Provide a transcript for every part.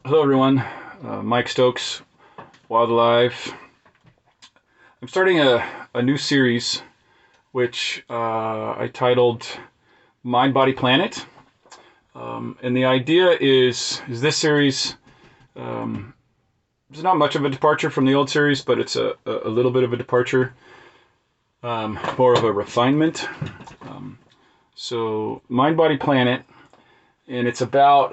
Hello everyone, Mike Stokes, Wildlife. I'm starting a new series which I titled Mind, Body, Planet. And the idea is this series is not much of a departure from the old series, but it's a little bit of a departure, more of a refinement. So Mind, Body, Planet, and it's about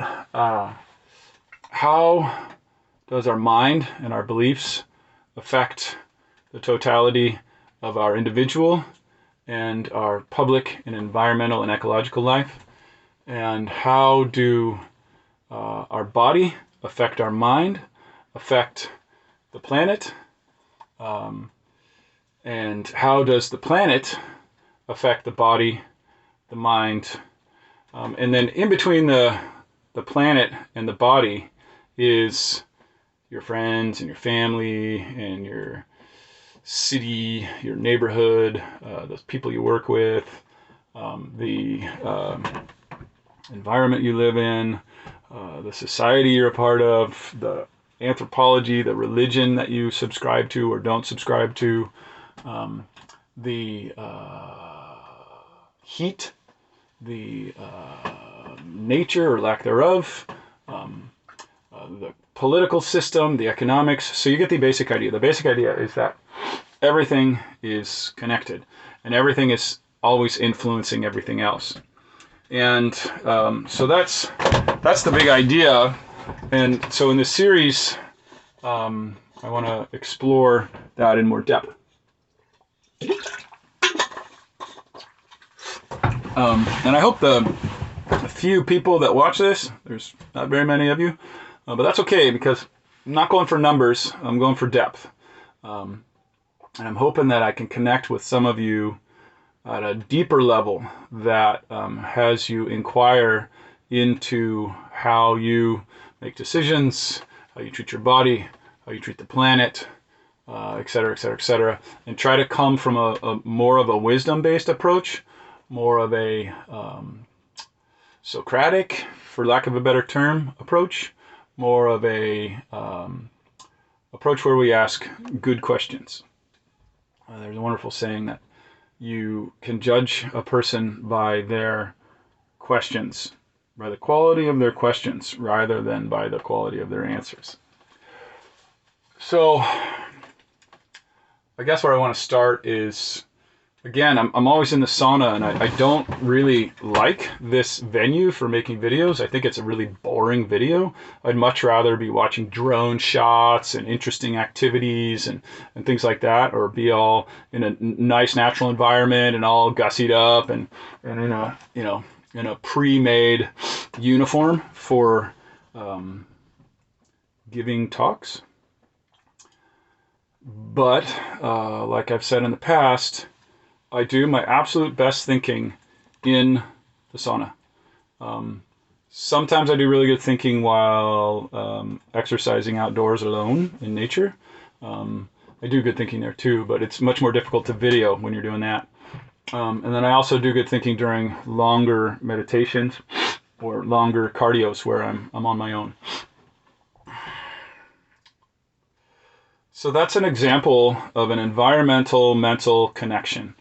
how does our mind and our beliefs affect the totality of our individual and our public and environmental and ecological life? And how do our body affect our mind, affect the planet? And how does the planet affect the body, the mind? And then in between the planet and the body is your friends and your family and your city, your neighborhood, those people you work with, the environment you live in, the society you're a part of, the anthropology, the religion that you subscribe to or don't subscribe to, the heat, the nature or lack thereof, the political system, the economics. So you get the basic idea. The basic idea is that everything is connected and everything is always influencing everything else. And so that's the big idea. And so in this series, I want to explore that in more depth. And I hope the few people that watch this, there's not very many of you, but that's okay because I'm not going for numbers, I'm going for depth. And I'm hoping that I can connect with some of you at a deeper level that has you inquire into how you make decisions, how you treat your body, how you treat the planet, et cetera, et cetera, et cetera, and try to come from a more of a wisdom-based approach, more of a Socratic, for lack of a better term, approach, more of a approach where we ask good questions. There's a wonderful saying that you can judge a person by their questions, by the quality of their questions, rather than by the quality of their answers. So I guess where I want to start is, again, I'm always in the sauna, and I don't really like this venue for making videos. I think it's a really boring video. I'd much rather be watching drone shots and interesting activities and things like that, or be all in a nice natural environment and all gussied up and in a, in a pre-made uniform for giving talks. But like I've said in the past, I do my absolute best thinking in the sauna. Sometimes I do really good thinking while exercising outdoors alone in nature. I do good thinking there too, but it's much more difficult to video when you're doing that. And then I also do good thinking during longer meditations or longer cardios where I'm on my own. So that's an example of an environmental mental connection.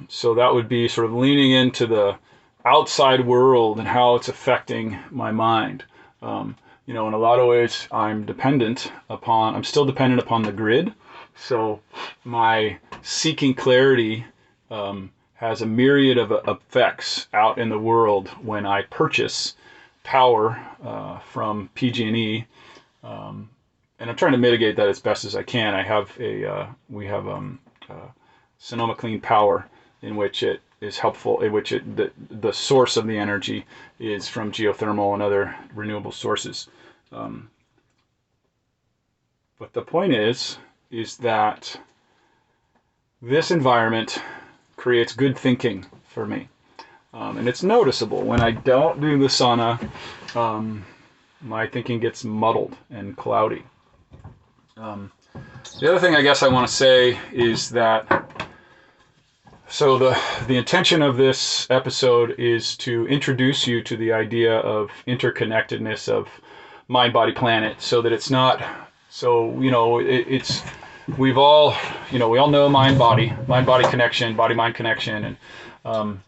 So that would be sort of leaning into the outside world and how it's affecting my mind. In a lot of ways, I'm still dependent upon the grid. So my seeking clarity has a myriad of effects out in the world when I purchase power from PG&E. And I'm trying to mitigate that as best as I can. We have Sonoma Clean Power, in which it is helpful, in which the source of the energy is from geothermal and other renewable sources. But the point is that this environment creates good thinking for me. And it's noticeable. When I don't do the sauna, my thinking gets muddled and cloudy. The other thing I guess I want to say is that so the intention of this episode is to introduce you to the idea of interconnectedness of mind-body planet, so that it's not, so, it's, we've all, we all know mind-body connection, body-mind connection. And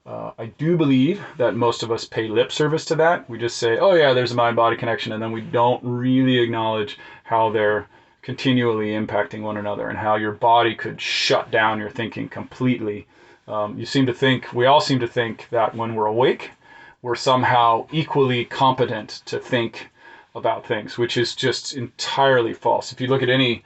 I do believe that most of us pay lip service to that. We just say, oh yeah, there's a mind-body connection, and then we don't really acknowledge how they're continually impacting one another, and how your body could shut down your thinking completely. We all seem to think that when we're awake, we're somehow equally competent to think about things, which is just entirely false. If you look at any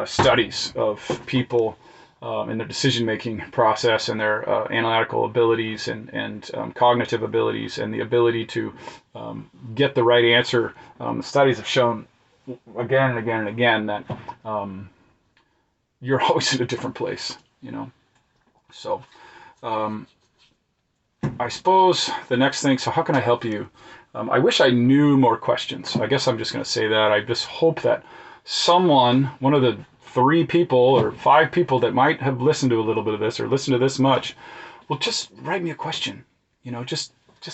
studies of people in their decision-making process, and their analytical abilities, and cognitive abilities, and the ability to get the right answer, studies have shown again and again and again that you're always in a different place, So I suppose the next thing, so how can I help you? I wish I knew more questions. I guess I'm just going to say that. I just hope that one of the 3 people or 5 people that might have listened to a little bit of this, or listened to this much, will just write me a question. Just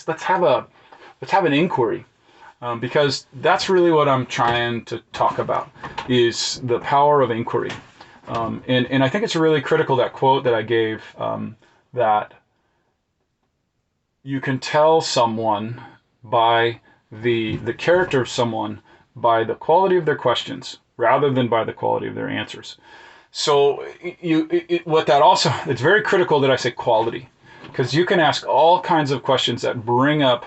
let's have an inquiry. Because that's really what I'm trying to talk about, is the power of inquiry. And I think it's really critical, that quote that I gave, that you can tell someone by the character of someone by the quality of their questions rather than by the quality of their answers. So it's very critical that I say quality, because you can ask all kinds of questions that bring up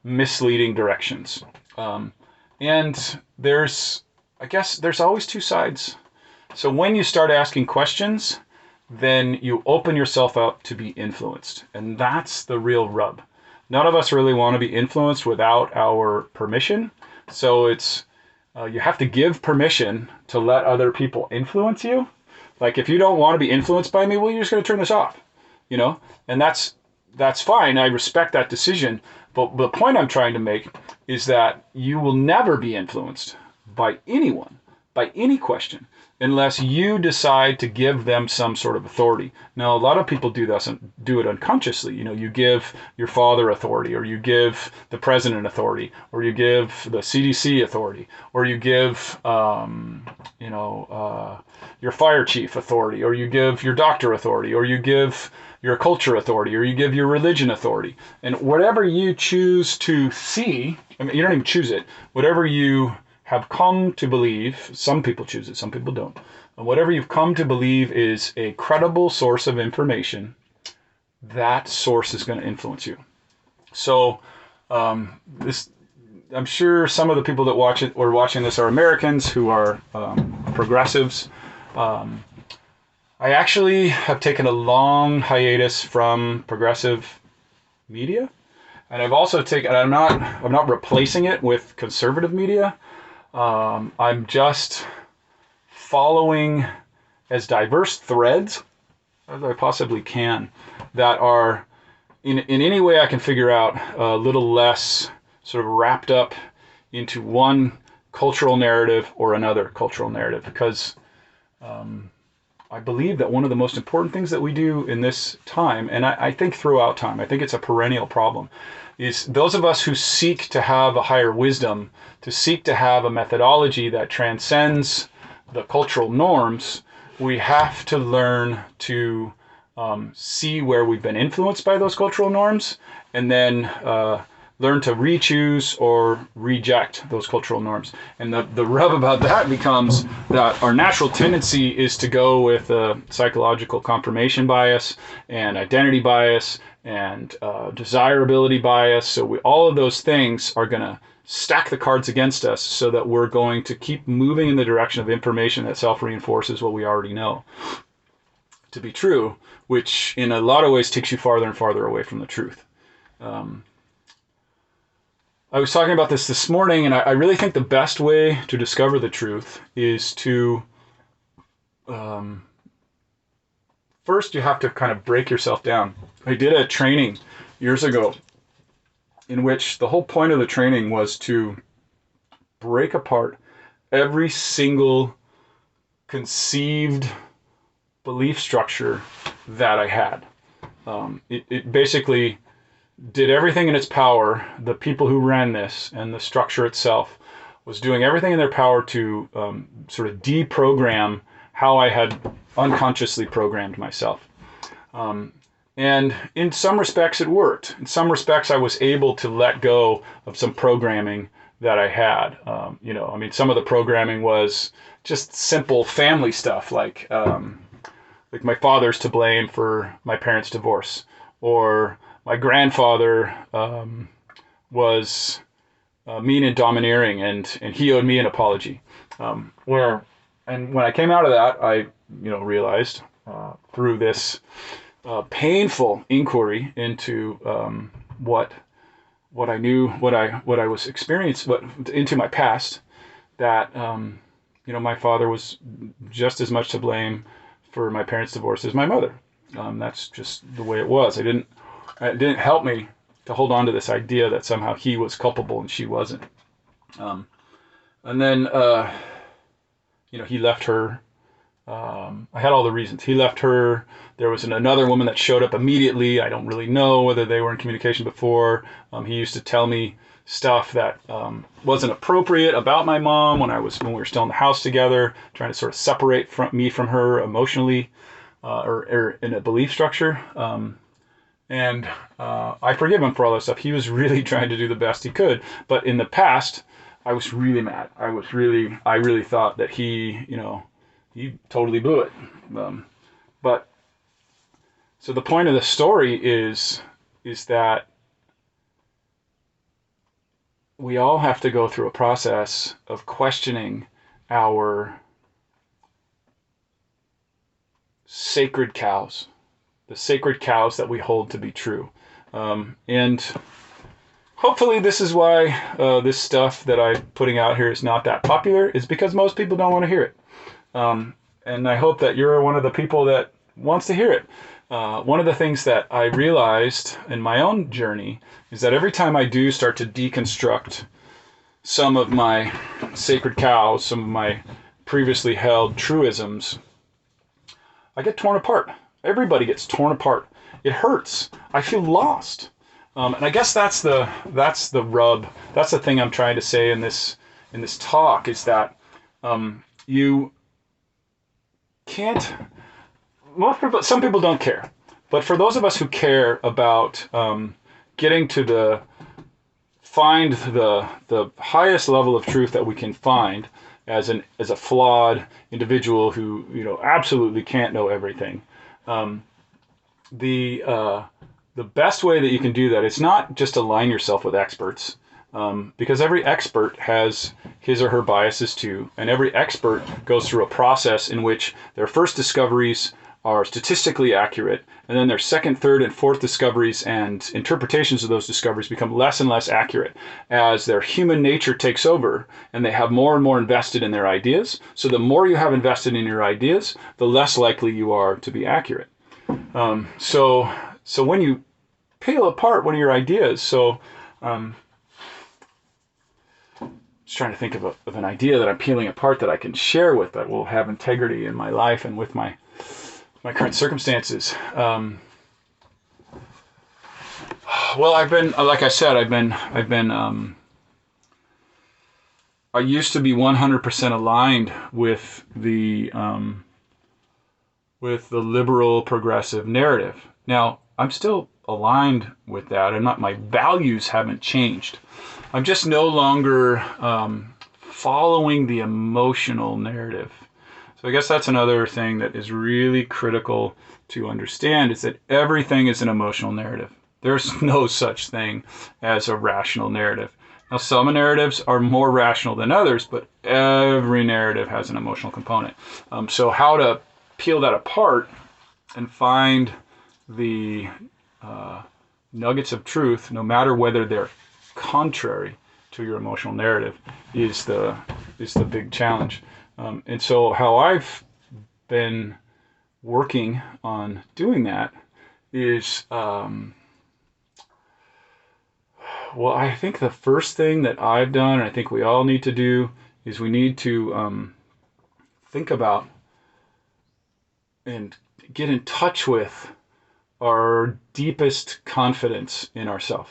misleading directions. And there's always 2 sides. So when you start asking questions, then you open yourself up to be influenced. And that's the real rub. None of us really want to be influenced without our permission. So it's, you have to give permission to let other people influence you. Like, if you don't want to be influenced by me, well, you're just going to turn this off, and that's fine. I respect that decision. But the point I'm trying to make is that you will never be influenced by anyone, by any question, unless you decide to give them some sort of authority. Now, a lot of people do this and do it unconsciously. You give your father authority, or you give the president authority, or you give the CDC authority, or you give, your fire chief authority, or you give your doctor authority, or you give your culture authority, or you give your religion authority. And whatever you choose to see, you don't even choose it, whatever you have come to believe, some people choose it, some people don't, and whatever you've come to believe is a credible source of information, that source is going to influence you. So I'm sure some of the people that are watching this are Americans who are progressives. I actually have taken a long hiatus from progressive media, and I've also I'm not replacing it with conservative media. I'm just following as diverse threads as I possibly can that are in any way I can figure out a little less sort of wrapped up into one cultural narrative or another cultural narrative, because I believe that one of the most important things that we do in this time, and I think throughout time, I think it's a perennial problem, is those of us who seek to have a higher wisdom, to seek to have a methodology that transcends the cultural norms, we have to learn to see where we've been influenced by those cultural norms, and then learn to re-choose or reject those cultural norms. And the rub about that becomes that our natural tendency is to go with psychological confirmation bias and identity bias and desirability bias. So all of those things are going to stack the cards against us, so that we're going to keep moving in the direction of information that self-reinforces what we already know to be true, which in a lot of ways takes you farther and farther away from the truth. I was talking about this morning, and I really think the best way to discover the truth is to, first you have to kind of break yourself down. I did a training years ago in which the whole point of the training was to break apart every single conceived belief structure that I had. It basically did everything in its power, the people who ran this and the structure itself, was doing everything in their power to sort of deprogram how I had unconsciously programmed myself. And in some respects it worked. In some respects I was able to let go of some programming that I had. Some of the programming was just simple family stuff, like my father's to blame for my parents' divorce, or my grandfather was mean and domineering, and he owed me an apology. And when I came out of that, I realized through this painful inquiry into what I knew, what I was experiencing, into my past, that my father was just as much to blame for my parents' divorce as my mother. That's just the way it was. It didn't help me to hold on to this idea that somehow he was culpable and she wasn't. And then he left her. I had all the reasons. He left her. There was another woman that showed up immediately. I don't really know whether they were in communication before. He used to tell me stuff that wasn't appropriate about my mom when we were still in the house together, trying to sort of separate me from her emotionally, or in a belief structure. And I forgive him for all that stuff. He was really trying to do the best he could. But in the past, I was really mad. I really thought that he totally blew it. But so the point of the story is that we all have to go through a process of questioning our sacred cows, the sacred cows that we hold to be true. And hopefully this is why this stuff that I'm putting out here is not that popular, is because most people don't want to hear it. And I hope that you're one of the people that wants to hear it. One of the things that I realized in my own journey is that every time I do start to deconstruct some of my sacred cows, some of my previously held truisms, I get torn apart. Everybody gets torn apart. It hurts. I feel lost. And I guess that's the rub. That's the thing I'm trying to say in this talk, is that you can't. Some people don't care, but for those of us who care about getting to find the highest level of truth that we can find as a flawed individual who absolutely can't know everything, the best way that you can do that is not just align yourself with experts, because every expert has his or her biases too, and every expert goes through a process in which their first discoveries are statistically accurate, and then their second, third, and fourth discoveries and interpretations of those discoveries become less and less accurate as their human nature takes over and they have more and more invested in their ideas. So the more you have invested in your ideas, the less likely you are to be accurate. So when you peel apart one of your ideas, just trying to think of an idea that I'm peeling apart that I can share with, that will have integrity in my life and with my current circumstances. Well, I used to be 100% aligned with the liberal progressive narrative. Now, I'm still aligned with that, and my values haven't changed. I'm just no longer following the emotional narrative. So I guess that's another thing that is really critical to understand, is that everything is an emotional narrative. There's no such thing as a rational narrative. Now, some narratives are more rational than others, but every narrative has an emotional component. So how to peel that apart and find the nuggets of truth, no matter whether they're contrary to your emotional narrative, is the big challenge. And so how I've been working on doing that is, I think the first thing that I've done, and I think we all need to do, is we need to think about and get in touch with our deepest confidence in ourselves.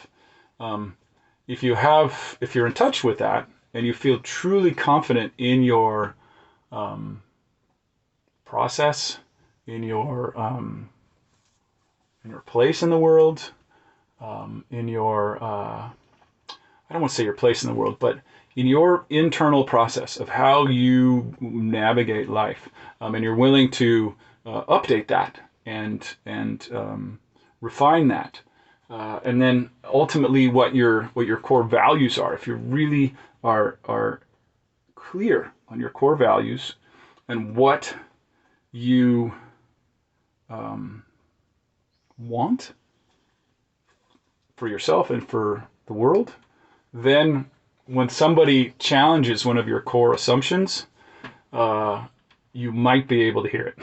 If you're in touch with that, and you feel truly confident in your process, in your place in the world, in your I don't want to say your place in the world, but in your internal process of how you navigate life, and you're willing to update that and refine that, and then ultimately what your core values are. If you really are clear on your core values and what you want for yourself and for the world, then when somebody challenges one of your core assumptions, you might be able to hear it.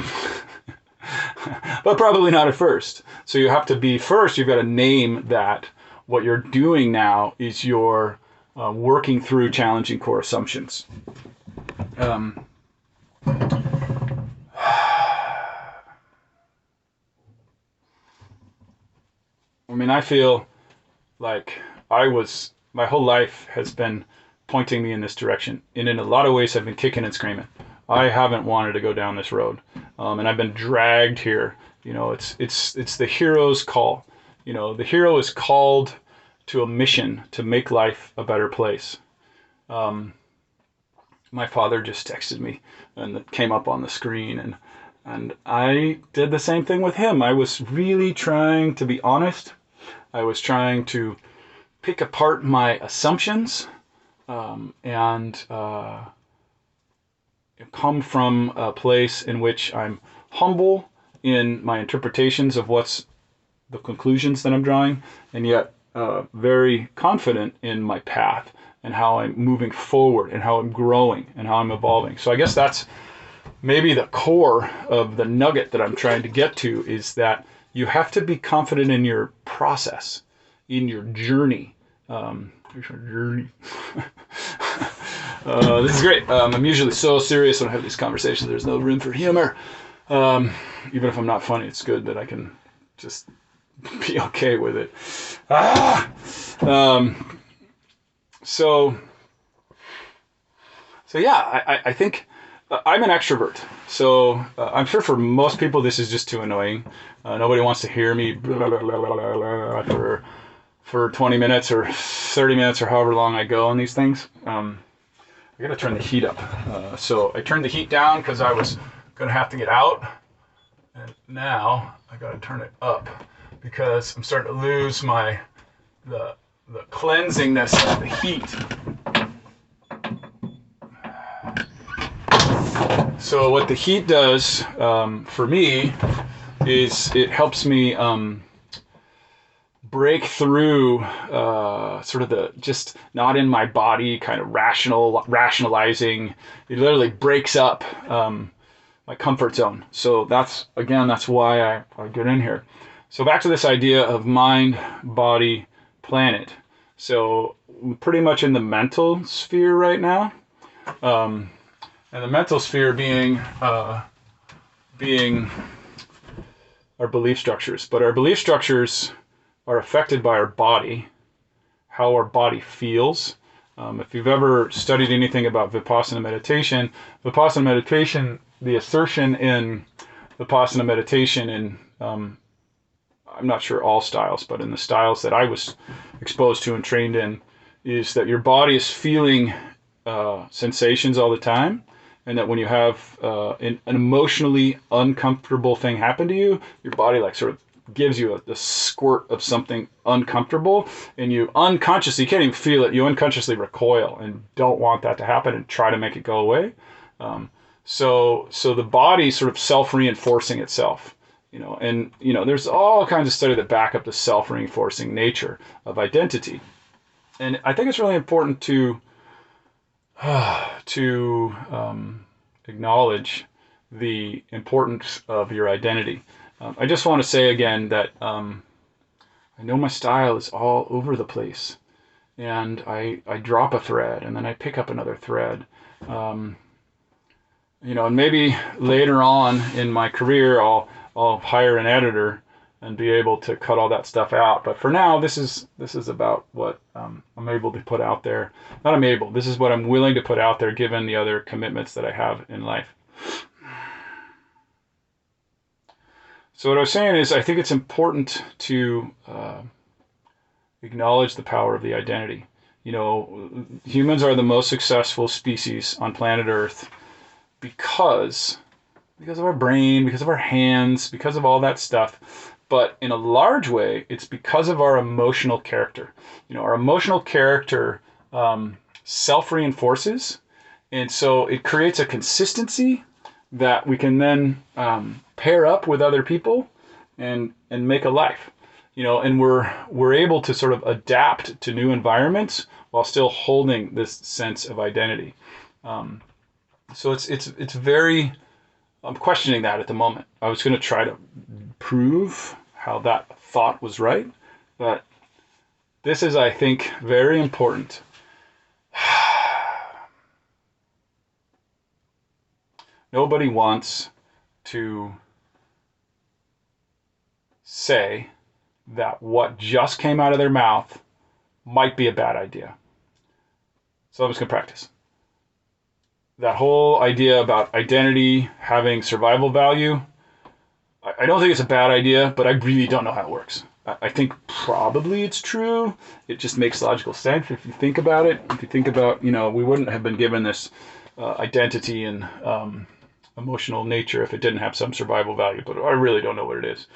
But probably not at first. So you have to be, first, you've got to name that what you're doing now is you're working through challenging core assumptions. I mean, I feel like my whole life has been pointing me in this direction. And in a lot of ways, I've been kicking and screaming. I haven't wanted to go down this road. And I've been dragged here. It's the hero's call. The hero is called to a mission to make life a better place. My father just texted me and it came up on the screen, and I did the same thing with him. I was really trying to be honest. I was trying to pick apart my assumptions and come from a place in which I'm humble in my interpretations of what's the conclusions that I'm drawing, and yet very confident in my path and how I'm moving forward and how I'm growing and how I'm evolving. So I guess that's maybe the core of the nugget that I'm trying to get to, is that you have to be confident in your process, in your journey. Here's our journey. This is great. I'm usually so serious when I have these conversations. There's no room for humor. Even if I'm not funny, it's good that I can just be okay with it. So yeah, I think I'm an extrovert. So I'm sure for most people this is just too annoying. Nobody wants to hear me blah, blah, blah, blah, blah, for 20 minutes or 30 minutes or however long I go on these things. I gotta turn the heat up. So I turned the heat down because I was gonna have to get out. And now I gotta turn it up because I'm starting to lose the cleansingness of the heat. So what the heat does for me is it helps me break through sort of the just not in my body kind of rationalizing. It literally breaks up my comfort zone. So that's why I get in here. So back to this idea of mind, body, planet. So I'm pretty much in the mental sphere right now. And the mental sphere being our belief structures. But our belief structures are affected by our body, how our body feels. If you've ever studied anything about Vipassana meditation, the assertion in Vipassana meditation, in I'm not sure all styles, but in the styles that I was exposed to and trained in, is that your body is feeling sensations all the time, and that when you have an emotionally uncomfortable thing happen to you, your body like sort of gives you a squirt of something uncomfortable, and you unconsciously, you can't even feel it, you unconsciously recoil and don't want that to happen and try to make it go away. So the body sort of self-reinforcing itself, and there's all kinds of study that back up the self-reinforcing nature of identity. And I think it's really important to acknowledge the importance of your identity. I just want to say again that I know my style is all over the place, and I drop a thread and then I pick up another thread. And maybe later on in my career I'll hire an editor and be able to cut all that stuff out. But for now, this is about what I'm able to put out there. Not I'm able. This is what I'm willing to put out there, given the other commitments that I have in life. So what I was saying is, I think it's important to acknowledge the power of the identity. Humans are the most successful species on planet Earth because of our brain, because of our hands, because of all that stuff. But in a large way, it's because of our emotional character. Our emotional character self-reinforces, and so it creates a consistency that we can then pair up with other people and make a life. And we're able to sort of adapt to new environments while still holding this sense of identity. So it's very, I'm questioning that at the moment. I was going to try to prove how that thought was right, but this is, I think, very important. Nobody wants to say that what just came out of their mouth might be a bad idea. So I'm just going to practice. That whole idea about identity having survival value, I don't think it's a bad idea, but I really don't know how it works. I think probably it's true. It just makes logical sense if you think about it. If you think about, we wouldn't have been given this identity and emotional nature if it didn't have some survival value, but I really don't know what it is.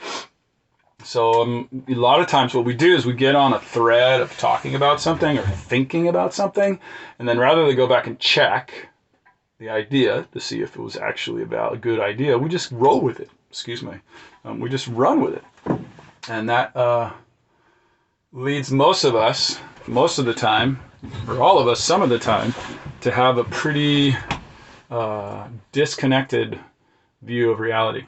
So a lot of times what we do is we get on a thread of talking about something or thinking about something, and then rather than go back and check the idea to see if it was actually a good idea, we just roll with it. We just run with it. And that leads most of us, most of the time, or all of us some of the time, to have a pretty disconnected view of reality.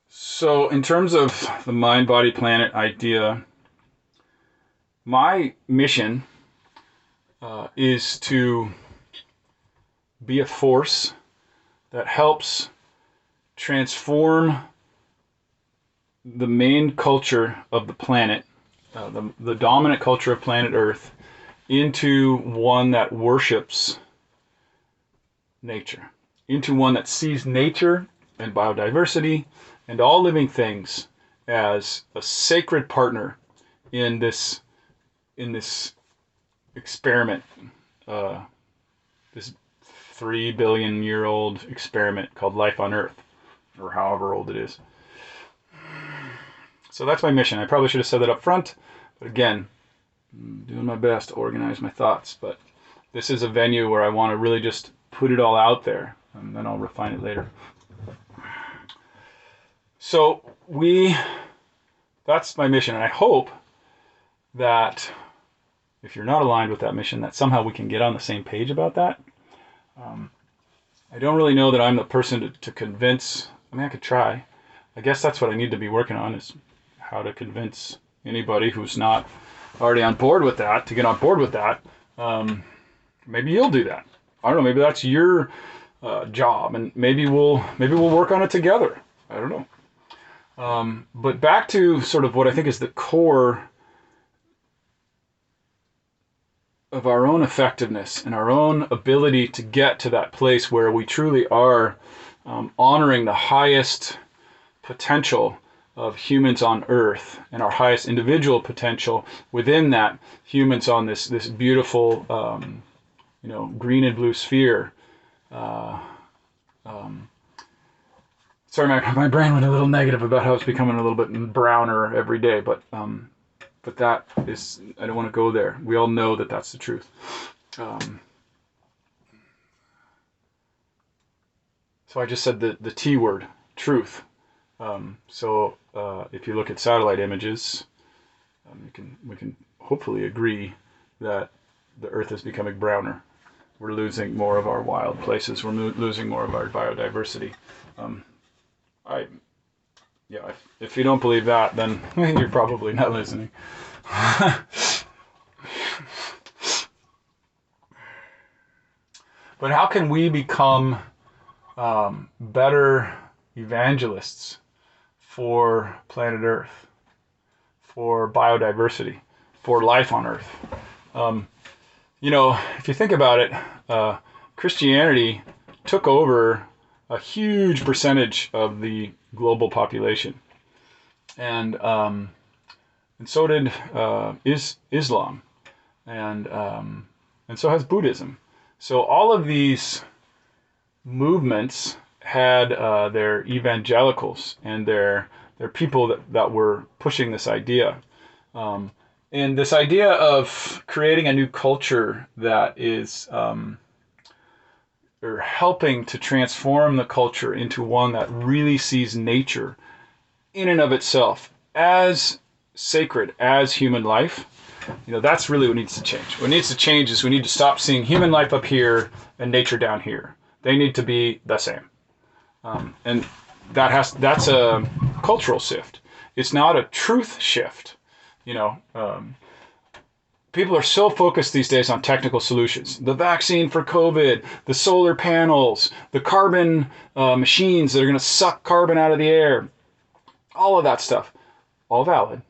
So in terms of the mind, body, planet idea, my mission is to be a force that helps transform the main culture of the planet, the dominant culture of planet Earth, into one that worships nature, into one that sees nature and biodiversity and all living things as a sacred partner in this experiment, this 3 billion year old experiment called life on Earth, or however old it is. So that's my mission. I probably should have said that up front, but again, I'm doing my best to organize my thoughts. But this is a venue where I want to really just put it all out there, and then I'll refine it later. So that's my mission, and I hope that if you're not aligned with that mission, that somehow we can get on the same page about that. I don't really know that I'm the person to convince. I mean, I could try. I guess that's what I need to be working on, is how to convince anybody who's not already on board with that to get on board with that. Maybe you'll do that. I don't know. Maybe that's your job, and maybe we'll work on it together. I don't know. But back to sort of what I think is the core of our own effectiveness and our own ability to get to that place where we truly are honoring the highest potential of humans on Earth and our highest individual potential within that, humans on this beautiful green and blue sphere. Sorry, my brain went a little negative about how it's becoming a little bit browner every day, but that is, I don't want to go there. We all know that that's the truth. So I just said the T word, truth. So if you look at satellite images, we can hopefully agree that the Earth is becoming browner. We're losing more of our wild places. We're losing more of our biodiversity. If you don't believe that, then you're probably not listening. But how can we become better evangelists for planet Earth, for biodiversity, for life on Earth? If you think about it, Christianity took over a huge percentage of the global population, and so did Islam, and so has Buddhism. So all of these movements had their evangelicals and their people that were pushing this idea. And this idea of creating a new culture that is or helping to transform the culture into one that really sees nature in and of itself as sacred as human life, that's really what needs to change. What needs to change is we need to stop seeing human life up here and nature down here. They need to be the same. And that's a cultural shift. It's not a truth shift. People are so focused these days on technical solutions. The vaccine for COVID, the solar panels, the carbon machines that are going to suck carbon out of the air. All of that stuff, all valid.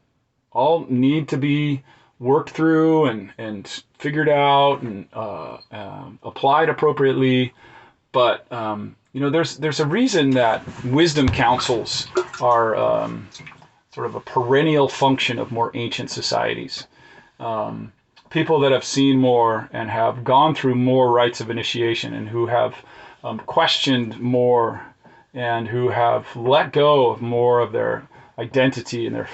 All need to be worked through and figured out and applied appropriately. But there's a reason that wisdom councils are sort of a perennial function of more ancient societies. People that have seen more and have gone through more rites of initiation and who have questioned more and who have let go of more of their identity and their